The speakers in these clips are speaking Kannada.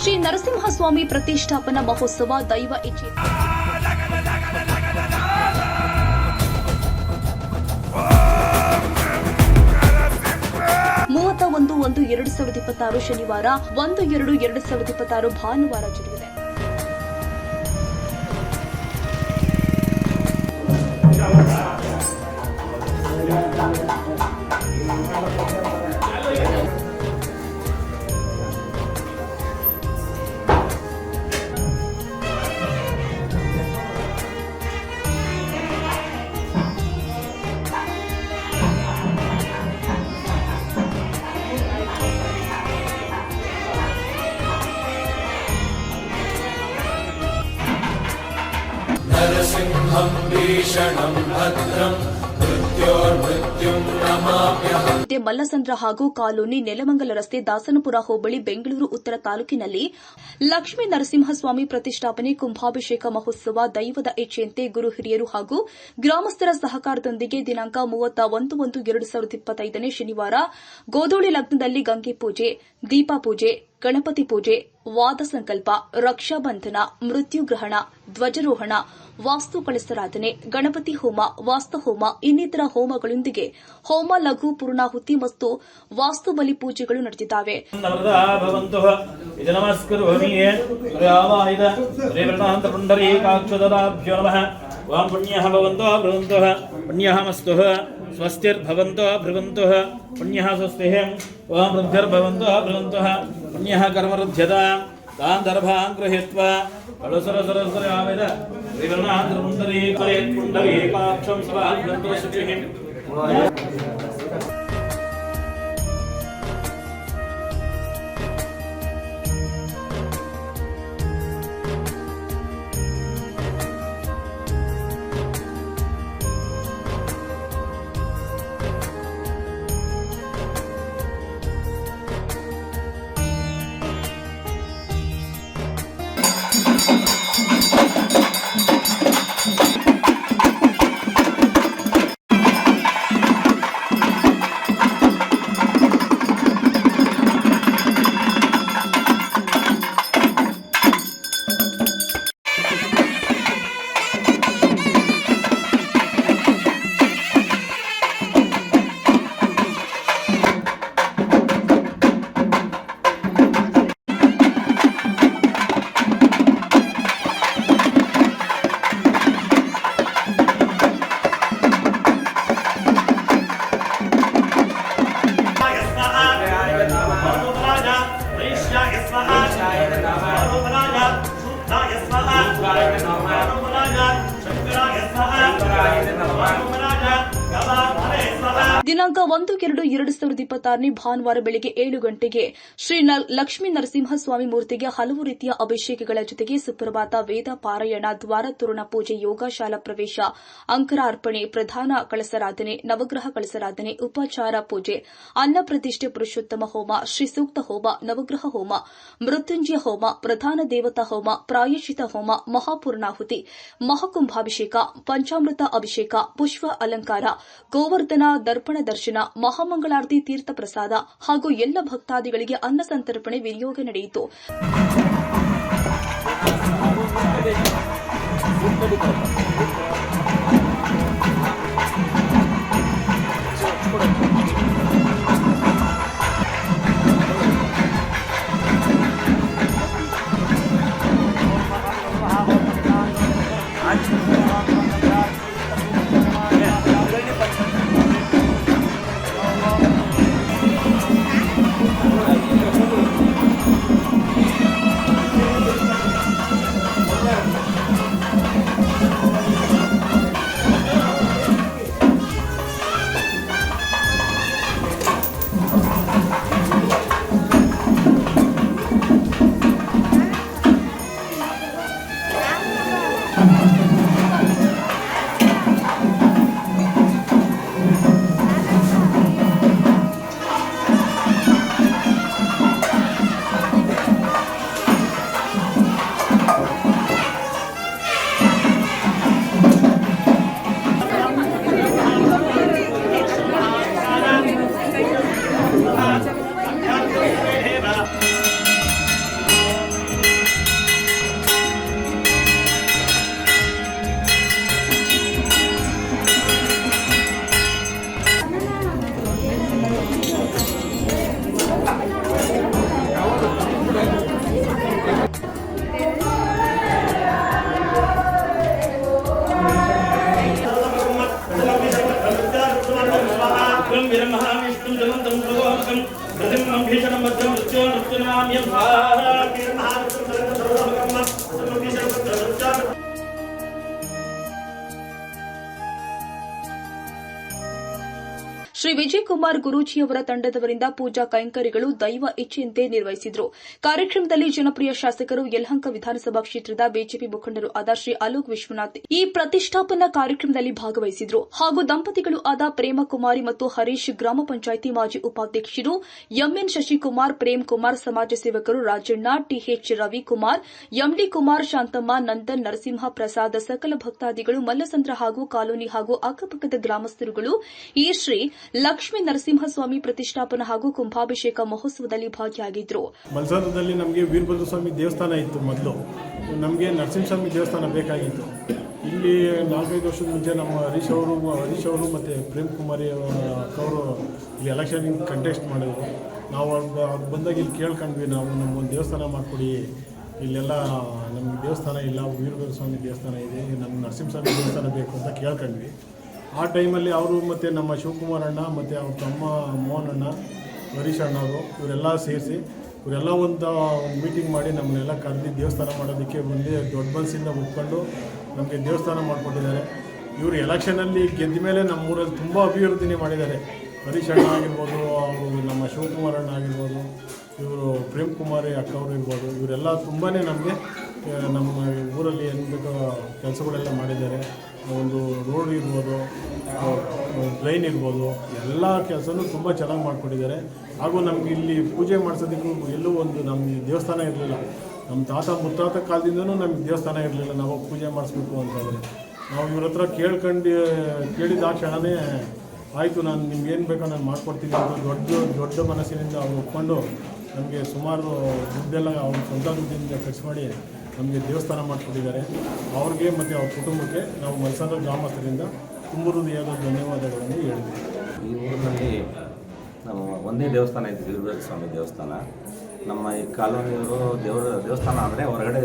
ಶ್ರೀ ನರಸಿಂಹಸ್ವಾಮಿ ಪ್ರತಿಷ್ಠಾಪನಾ ಮಹೋತ್ಸವ ದೈವ ಇಚ್ಛೆ 31-1-2026 ಶನಿವಾರ 1-2-2026 ಭಾನುವಾರ ಜರುಗಿದೆ. नरसिंहं भीषणं भद्रं मृत्योर्मृत्युं नमाम्यहम्. ಮಲ್ಲಸಂದ್ರ ಹಾಗೂ ಕಾಲೋನಿ ನೆಲಮಂಗಲ ರಸ್ತೆ ದಾಸನಪುರ ಹೋಬಳಿ ಬೆಂಗಳೂರು ಉತ್ತರ ತಾಲೂಕಿನಲ್ಲಿ ಲಕ್ಷ್ಮೀ ನರಸಿಂಹಸ್ವಾಮಿ ಪ್ರತಿಷ್ಠಾಪನೆ ಕುಂಭಾಭಿಷೇಕ ಮಹೋತ್ಸವ ದೈವದ ಇಚ್ಛೆಯಂತೆ ಗುರು ಹಿರಿಯರು ಹಾಗೂ ಗ್ರಾಮಸ್ಥರ ಸಹಕಾರದೊಂದಿಗೆ ದಿನಾಂಕ 31-1-2025 ಶನಿವಾರ ಗೋಧೂಳಿ ಲಗ್ನದಲ್ಲಿ ಗಂಗೆ ಪೂಜೆ, ದೀಪಪೂಜೆ, ಗಣಪತಿ ಪೂಜೆ, ವಾದ ಸಂಕಲ್ಪ, ರಕ್ಷಾಬಂಧನ, ಮೃತ್ಯುಗ್ರಹಣ, ಧ್ವಜಾರೋಹಣ, ವಾಸ್ತು ಕಳಸಾರಾಧನೆ, ಗಣಪತಿ ಹೋಮ, ವಾಸ್ತುಹೋಮ ಇನ್ನಿತರ ಹೋಮಗಳೊಂದಿಗೆ ಹೋಮ ಲಘು ಪೂರ್ಣಾಹುತಿ ಮತ್ತು ವಾಸ್ತು ಬಲಿ ಪೂಜೆಗಳು ನಡೆದಿದ್ದಾವೆ. वां पुण्यः भवन्तः भ्रुवन्तः पुण्यः मस्तुः स्वस्तिर्भवन्तः भ्रुवन्तः पुण्यः स्वस्तिः वां वृद्धिर्भवन्तः भ्रुवन्तः पुण्यः कर्मरुध्यता तान् दर्भान् गृहीत्वा कलुसरसरसरावेद त्रिवर्णान्तरपुण्डरीकाक्षं स्वाभ्यन्तो शुचिः. ದಿನಾಂಕ 1-2-2026 ಭಾನುವಾರ ಬೆಳಗ್ಗೆ 7 ಗಂಟೆಗೆ ಶ್ರೀ ಲಕ್ಷ್ಮೀ ನರಸಿಂಹಸ್ವಾಮಿ ಮೂರ್ತಿಗೆ ಹಲವು ರೀತಿಯ ಅಭಿಷೇಕಗಳ ಜೊತೆಗೆ ಸುಪ್ರಭಾತ, ವೇದ ಪಾರಾಯಣ, ದ್ವಾರ ತೋರಣ ಪೂಜೆ, ಯೋಗಶಾಲಾ ಪ್ರವೇಶ, ಅಂಕರ ಅರ್ಪಣೆ, ಪ್ರಧಾನ ಕಳಸಾರಾಧನೆ, ನವಗ್ರಹ ಕಳಸಾರಾಧನೆ, ಉಪಚಾರ ಪೂಜೆ, ಅನ್ನ ಪ್ರತಿಷ್ಠೆ, ಪುರುಷೋತ್ತಮ ಹೋಮ, ಶ್ರೀ ಸೂಕ್ತ ಹೋಮ, ನವಗ್ರಹ ಹೋಮ, ಮೃತ್ಯುಂಜಯ ಹೋಮ, ಪ್ರಧಾನ ದೇವತಾ ಹೋಮ, ಪ್ರಾಯಶ್ಚಿತ ಹೋಮ, ಮಹಾಪೂರ್ಣಾಹುತಿ, ಮಹಾಕುಂಭಾಭಿಷೇಕ, ಪಂಚಾಮೃತ ಅಭಿಷೇಕ, ಪುಷ್ಪ ಅಲಂಕಾರ, ಗೋವರ್ಧನ ದರ್ಪಣ ದರ್ಶನ, ಮಹಾಮಂಗಳಾರತಿ, ತೀರ್ಥ ಪ್ರಸಾದ ಹಾಗೂ ಎಲ್ಲ ಭಕ್ತಾದಿಗಳಿಗೆ ಅನ್ನ ಸಂತರ್ಪಣೆ ವಿನಿಯೋಗ ನಡೆಯಿತು. ಶ್ರೀ ವಿಜಯಕುಮಾರ್ ಗುರೂಜಿಯವರ ತಂಡದವರಿಂದ ಪೂಜಾ ಕೈಂಕರ್ಯಗಳು ದೈವ ಇಚ್ಛೆಯಂತೆ ನಿರ್ವಹಿಸಿದರು. ಕಾರ್ಯಕ್ರಮದಲ್ಲಿ ಜನಪ್ರಿಯ ಶಾಸಕರು ಯಲಹಂಕ ವಿಧಾನಸಭಾ ಕ್ಷೇತ್ರದ ಬಿಜೆಪಿ ಮುಖಂಡರು ಆದ ಶ್ರೀ ಅಲೋಕ್ ವಿಶ್ವನಾಥ್ ಈ ಪ್ರತಿಷ್ಠಾಪನಾ ಕಾರ್ಯಕ್ರಮದಲ್ಲಿ ಭಾಗವಹಿಸಿದರು ಹಾಗೂ ದಂಪತಿಗಳು ಆದ ಪ್ರೇಮಕುಮಾರಿ ಮತ್ತು ಹರೀಶ್, ಗ್ರಾಮ ಪಂಚಾಯಿತಿ ಮಾಜಿ ಉಪಾಧ್ಯಕ್ಷರು ಎಂಎನ್ ಶಶಿಕುಮಾರ್, ಪ್ರೇಮ್ ಕುಮಾರ್, ಸಮಾಜ ಸೇವಕರು ರಾಜಣ್ಣ, ಟಿಎಚ್ ರವಿಕುಮಾರ್, ಎಂಡಿ ಕುಮಾರ್, ಶಾಂತಮ್ಮ, ನಂದನ್, ನರಸಿಂಹ ಪ್ರಸಾದ್, ಸಕಲ ಭಕ್ತಾದಿಗಳು, ಮಲ್ಲಸಂದ್ರ ಹಾಗೂ ಕಾಲೋನಿ ಹಾಗೂ ಅಕ್ಕಪಕ್ಕದ ಗ್ರಾಮಸ್ಥರುಗಳು ಈ ಶ್ರೀ ಲಕ್ಷ್ಮೀ ನರಸಿಂಹಸ್ವಾಮಿ ಪ್ರತಿಷ್ಠಾಪನಾ ಹಾಗೂ ಕುಂಭಾಭಿಷೇಕ ಮಹೋತ್ಸವದಲ್ಲಿ ಭಾಗಿಯಾಗಿದ್ದರು. ಮಲ್ಸಾರದಲ್ಲಿ ನಮಗೆ ವೀರಭದ್ರ ಸ್ವಾಮಿ ದೇವಸ್ಥಾನ ಇತ್ತು. ಮೊದಲು ನಮಗೆ ನರಸಿಂಹಸ್ವಾಮಿ ದೇವಸ್ಥಾನ ಬೇಕಾಗಿತ್ತು. ಇಲ್ಲಿ 4-5 ವರ್ಷದ ಮುಂಚೆ ನಮ್ಮ ಹರೀಶ್ ಅವರು ಮತ್ತು ಪ್ರೇಮ್ ಕುಮಾರಿ ಅವರು ಇಲ್ಲಿ ಎಲೆಕ್ಷನ್ ಕಂಟೆಸ್ಟ್ ಮಾಡಿದ್ರು. ನಾವು ಅವ್ರು ಬಂದಾಗ ಇಲ್ಲಿ ಕೇಳ್ಕೊಂಡ್ವಿ, ನಾವು ನಮ್ಮೊಂದು ದೇವಸ್ಥಾನ ಮಾಡಿಕೊಡಿ, ಇಲ್ಲೆಲ್ಲ ನಮಗೆ ದೇವಸ್ಥಾನ ಇಲ್ಲ, ವೀರಭದ್ರ ಸ್ವಾಮಿ ದೇವಸ್ಥಾನ ಇದೆ, ನಮ್ಗೆ ನರಸಿಂಹಸ್ವಾಮಿ ದೇವಸ್ಥಾನ ಬೇಕು ಅಂತ ಕೇಳ್ಕೊಂಡ್ವಿ. ಆ ಟೈಮಲ್ಲಿ ಅವರು ಮತ್ತು ನಮ್ಮ ಶಿವಕುಮಾರ್ ಅಣ್ಣ ಮತ್ತು ಅವ್ರ ತಮ್ಮ ಮೋಹನ್ ಅಣ್ಣ, ಹರೀಶ್ ಅಣ್ಣವರು ಇವರೆಲ್ಲ ಸೇರಿಸಿ ಇವರೆಲ್ಲ ಒಂದು ಮೀಟಿಂಗ್ ಮಾಡಿ ನಮ್ಮನ್ನೆಲ್ಲ ಕರೆದು ದೇವಸ್ಥಾನ ಮಾಡೋದಕ್ಕೆ ಒಂದೇ ದೊಡ್ಡ ಮನಸ್ಸಿಂದ ಒಪ್ಕೊಂಡು ನಮಗೆ ದೇವಸ್ಥಾನ ಮಾಡಿಕೊಟ್ಟಿದ್ದಾರೆ. ಇವರು ಎಲೆಕ್ಷನಲ್ಲಿ ಗೆದ್ದ ಮೇಲೆ ನಮ್ಮೂರಲ್ಲಿ ತುಂಬ ಅಭಿವೃದ್ಧಿನೇ ಮಾಡಿದ್ದಾರೆ. ಹರೀಶ್ ಅಣ್ಣ ಆಗಿರ್ಬೋದು, ಅವರು ನಮ್ಮ ಶಿವಕುಮಾರ್ ಅಣ್ಣ ಆಗಿರ್ಬೋದು, ಇವರು ಪ್ರೇಮ್ ಕುಮಾರಿ ಅಕ್ಕವರು ಇರ್ಬೋದು, ಇವರೆಲ್ಲ ತುಂಬಾ ನಮಗೆ ನಮ್ಮ ಊರಲ್ಲಿ ಏನು ಬೇಕೋ ಕೆಲಸಗಳೆಲ್ಲ ಮಾಡಿದ್ದಾರೆ. ಒಂದು ರೋಡ್ ಇರ್ಬೋದು, ಟ್ರೈನ್ ಇರ್ಬೋದು, ಎಲ್ಲ ಕೆಲಸನೂ ತುಂಬ ಚೆನ್ನಾಗಿ ಮಾಡಿಕೊಟ್ಟಿದ್ದಾರೆ. ಹಾಗೂ ನಮಗೆ ಇಲ್ಲಿ ಪೂಜೆ ಮಾಡಿಸೋದಕ್ಕೂ ಎಲ್ಲೂ ಒಂದು ನಮಗೆ ದೇವಸ್ಥಾನ ಇರಲಿಲ್ಲ. ನಮ್ಮ ತಾತ ಮುತ್ತಾತ ಕಾಲದಿಂದನೂ ನಮಗೆ ದೇವಸ್ಥಾನ ಇರಲಿಲ್ಲ. ನಾವು ಪೂಜೆ ಮಾಡಿಸ್ಬೇಕು ಅಂತಂದರೆ ನಾವು ಇವ್ರ ಹತ್ರ ಕೇಳಿದ ಆ ಕ್ಷಣವೇ ಆಯಿತು, ನಾನು ನಿಮ್ಗೇನು ಬೇಕೋ ನಾನು ಮಾಡಿಕೊಡ್ತೀನಿ ಅಂತ ದೊಡ್ಡ ಮನಸ್ಸಿನಿಂದ ಅವ್ರು ಒಪ್ಕೊಂಡು ನಮಗೆ ಸುಮಾರು ದುಡ್ಡೆಲ್ಲ ಅವ್ರ ಸ್ವಂತ ದುಡ್ಡಿಂದ ಖರ್ಚು ಮಾಡಿ ನಮಗೆ ದೇವಸ್ಥಾನ ಮಾಡಿಕೊಟ್ಟಿದ್ದಾರೆ. ಅವ್ರಿಗೆ ಮತ್ತು ಅವ್ರ ಕುಟುಂಬಕ್ಕೆ ನಾವು ಮಲ್ಸಾರ ಗ್ರಾಮಸ್ಥರಿಂದ ತುಂಬ ಹೃದಯದ ಧನ್ಯವಾದಗಳನ್ನು ಹೇಳಿದ್ವಿ. ಈ ಊರಿನಲ್ಲಿ ನಮ್ಮ ಒಂದೇ ದೇವಸ್ಥಾನ ಇತ್ತು, ವೀರಭದ್ರ ಸ್ವಾಮಿ ದೇವಸ್ಥಾನ. ನಮ್ಮ ಈ ಕಾಲೋನಿಯವರು ದೇವಸ್ಥಾನ ಅಂದರೆ ಹೊರಗಡೆ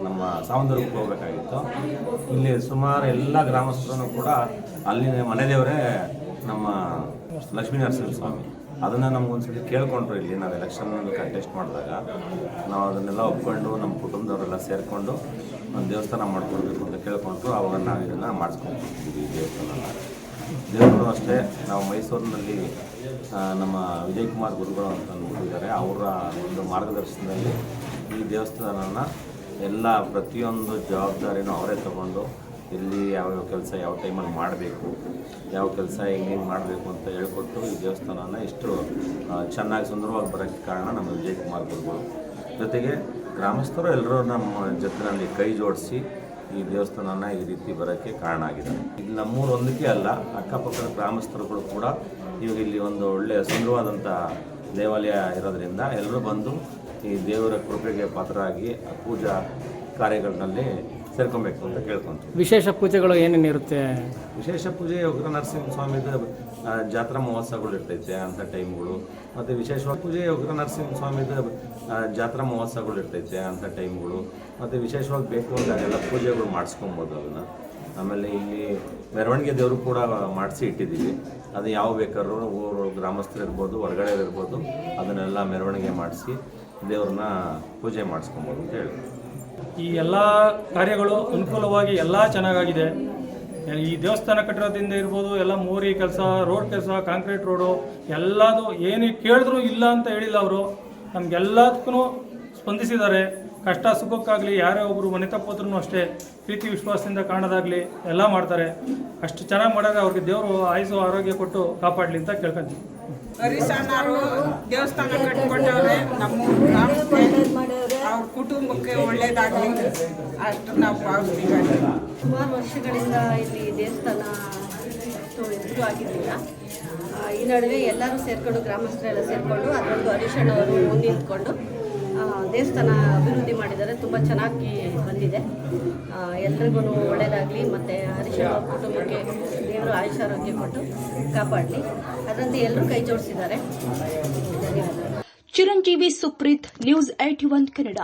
ನಮ್ಮ ಸಾವಂತೂರಿಗೆ ಹೋಗಬೇಕಾಗಿತ್ತು. ಇಲ್ಲಿ ಸುಮಾರು ಎಲ್ಲ ಗ್ರಾಮಸ್ಥರು ಕೂಡ ಅಲ್ಲಿನ ಮನೆ ದೇವರೇ ನಮ್ಮ ಲಕ್ಷ್ಮೀ ನರಸಿಂಹಸ್ವಾಮಿ. ಅದನ್ನು ನಮಗೊಂದ್ಸತಿ ಕೇಳಿಕೊಂಡ್ರು. ಇಲ್ಲಿ ನಾವು ಎಲೆಕ್ಷನ್ನಲ್ಲಿ ಕಂಟೆಸ್ಟ್ ಮಾಡಿದಾಗ ನಾವು ಅದನ್ನೆಲ್ಲ ಒಪ್ಕೊಂಡು ನಮ್ಮ ಕುಟುಂಬದವರೆಲ್ಲ ಸೇರಿಕೊಂಡು ಒಂದು ದೇವಸ್ಥಾನ ಮಾಡಿಕೊಡ್ಬೇಕು ಅಂತ ಕೇಳಿಕೊಂಡ್ರು. ಅವಾಗ ನಾವು ಇದನ್ನು ಮಾಡಿಸ್ಕೊಂಡ್ಬಿಡ್ತೀವಿ. ಈ ದೇವಸ್ಥಾನ ದೇವರು ಅಷ್ಟೇ. ನಾವು ಮೈಸೂರಿನಲ್ಲಿ ನಮ್ಮ ವಿಜಯಕುಮಾರ್ ಗುರುಗಳು ಅಂತ ಅಂದ್ಬಿಟ್ಟಿದ್ದಾರೆ. ಅವರ ಒಂದು ಮಾರ್ಗದರ್ಶನದಲ್ಲಿ ಈ ದೇವಸ್ಥಾನನ ಎಲ್ಲ ಪ್ರತಿಯೊಂದು ಜವಾಬ್ದಾರಿನೂ ಅವರೇ ತಗೊಂಡು ಇಲ್ಲಿ ಯಾವ್ಯಾವ ಕೆಲಸ ಯಾವ ಟೈಮಲ್ಲಿ ಮಾಡಬೇಕು, ಯಾವ ಕೆಲಸ ಹೆಂಗೆ ಮಾಡಬೇಕು ಅಂತ ಹೇಳ್ಕೊಟ್ಟು ಈ ದೇವಸ್ಥಾನನ ಇಷ್ಟು ಚೆನ್ನಾಗಿ ಸುಂದರವಾಗಿ ಬರೋಕ್ಕೆ ಕಾರಣ ನಮ್ಮ ವಿಜಯಕುಮಾರ್ ಗುರುಗಳು. ಜೊತೆಗೆ ಗ್ರಾಮಸ್ಥರು ಎಲ್ಲರೂ ನಮ್ಮ ಜೊತೆಯಲ್ಲಿ ಕೈ ಜೋಡಿಸಿ ಈ ದೇವಸ್ಥಾನನ ಈ ರೀತಿ ಬರೋಕ್ಕೆ ಕಾರಣ ಆಗಿದೆ. ಇಲ್ಲಿ ನಮ್ಮೂರು ಒಂದಕ್ಕೆ ಅಲ್ಲ, ಅಕ್ಕಪಕ್ಕದ ಗ್ರಾಮಸ್ಥರುಗಳು ಕೂಡ ಇವಾಗ ಇಲ್ಲಿ ಒಂದು ಒಳ್ಳೆಯ ಸುಂದರವಾದಂಥ ದೇವಾಲಯ ಇರೋದರಿಂದ ಎಲ್ಲರೂ ಬಂದು ಈ ದೇವರ ಕೃಪೆಗೆ ಪಾತ್ರರಾಗಿ ಪೂಜಾ ಕಾರ್ಯಗಳಲ್ಲಿ ಸೇರ್ಕೊಬೇಕು ಅಂತ ಕೇಳ್ಕೊಂತೀವಿ. ವಿಶೇಷ ಪೂಜೆಗಳು ಏನೇನಿರುತ್ತೆ? ವಿಶೇಷ ಪೂಜೆ ಉಗ್ರ ನರಸಿಂಹಸ್ವಾಮಿದ ಜಾತ್ರಾ ಮಹೋತ್ಸವಗಳು ಇರ್ತೈತೆ ಅಂಥ ಟೈಮ್ಗಳು. ಮತ್ತು ವಿಶೇಷವಾಗಿ ಪೂಜೆ ಉಗ್ರ ನರಸಿಂಹಸ್ವಾಮಿದ ಜಾತ್ರಾ ಮಹೋತ್ಸವಗಳು ಇರ್ತೈತೆ ಅಂಥ ಟೈಮ್ಗಳು. ಮತ್ತು ವಿಶೇಷವಾಗಿ ಬೇಕು ಅಂದಾಗೆಲ್ಲ ಪೂಜೆಗಳು ಮಾಡಿಸ್ಕೊಬೋದು ಅದನ್ನು. ಆಮೇಲೆ ಇಲ್ಲಿ ಮೆರವಣಿಗೆ ದೇವರು ಕೂಡ ಮಾಡಿಸಿ ಇಟ್ಟಿದ್ದೀವಿ. ಅದು ಯಾವ ಬೇಕಾದ್ರೂ ಊರು ಗ್ರಾಮಸ್ಥರು ಇರ್ಬೋದು, ಹೊರಗಡೆ ಇರ್ಬೋದು, ಅದನ್ನೆಲ್ಲ ಮೆರವಣಿಗೆ ಮಾಡಿಸಿ ದೇವ್ರನ್ನ ಪೂಜೆ ಮಾಡಿಸ್ಕೊಬೋದು ಅಂತ ಹೇಳಿ. ಈ ಎಲ್ಲ ಕಾರ್ಯಗಳು ಅನುಕೂಲವಾಗಿ ಎಲ್ಲ ಚೆನ್ನಾಗಾಗಿದೆ. ಈ ದೇವಸ್ಥಾನ ಕಟ್ಟಿರೋದ್ರಿಂದ ಇರ್ಬೋದು, ಎಲ್ಲ ಮೋರಿ ಕೆಲಸ, ರೋಡ್ ಕೆಲಸ, ಕಾಂಕ್ರೀಟ್ ರೋಡು ಎಲ್ಲದು ಏನು ಕೇಳಿದ್ರು ಇಲ್ಲ ಅಂತ ಹೇಳಿಲ್ಲ ಅವರು. ನಮಗೆಲ್ಲದಕ್ಕೂ ಸ್ಪಂದಿಸಿದ್ದಾರೆ. ಕಷ್ಟ ಸುಖಕ್ಕಾಗಲಿ ಯಾರೇ ಒಬ್ಬರು ಮನೆ ತಪ್ಪೋದ್ರೂ ಅಷ್ಟೇ ಪ್ರೀತಿ ವಿಶ್ವಾಸದಿಂದ ಕಾಣೋದಾಗಲಿ ಎಲ್ಲ ಮಾಡ್ತಾರೆ. ಅಷ್ಟು ಚೆನ್ನಾಗಿ ಮಾಡಿದ್ರೆ ಅವ್ರಿಗೆ ದೇವರು ಆಯುಸು ಆರೋಗ್ಯ ಕೊಟ್ಟು ಕಾಪಾಡಲಿ ಅಂತ ಕೇಳ್ಕೊಂತೀವಿ. ಹರೀಶ್ ಅಣ್ಣವರು ದೇವಸ್ಥಾನ ಕಟ್ಟಿಕೊಂಡವ್ರೆ. ನಮ್ಮ ಅವ್ರ ಕುಟುಂಬಕ್ಕೆ ಒಳ್ಳೇದಾಗಲಿ ಅಷ್ಟು ನಾವು ಭಾವಿಸ್ತೀವಿ. ಸುಮಾರು ವರ್ಷಗಳಿಂದ ಇಲ್ಲಿ ದೇವಸ್ಥಾನ ಎದುರು ಆಗಿದ್ದಿಲ್ಲ. ಈ ನಡುವೆ ಎಲ್ಲರೂ ಸೇರಿಕೊಂಡು, ಗ್ರಾಮಸ್ಥರೆಲ್ಲ ಸೇರಿಕೊಂಡು ಅದೊಂದು ಹರೀಶ್ ಅಣ್ಣವರು ಮುಂದೆ ನಿಂತ್ಕೊಂಡು ದೇವಸ್ಥಾನ ಅಭಿವೃದ್ಧಿ ಮಾಡಿದ್ದಾರೆ. ತುಂಬ ಚೆನ್ನಾಗಿ ಬಂದಿದೆ. ಎಲ್ರಿಗೂ ಒಳ್ಳೆಯದಾಗಲಿ ಮತ್ತು ಹರೀಶ್ ಅವ್ರ ಕುಟುಂಬಕ್ಕೆ ದೇವರು ಆಯುಷಾರೋಗ್ಯ ಕೊಟ್ಟು ಕಾಪಾಡಲಿ. ಅದರಂತೆ ಎಲ್ಲರೂ ಕೈ ಜೋಡಿಸಿದ್ದಾರೆ. ಧನ್ಯವಾದ. ಚಿರಂಜೀವಿ ಸುಪ್ರೀತ್, ನ್ಯೂಸ್ 81 ಕನ್ನಡ.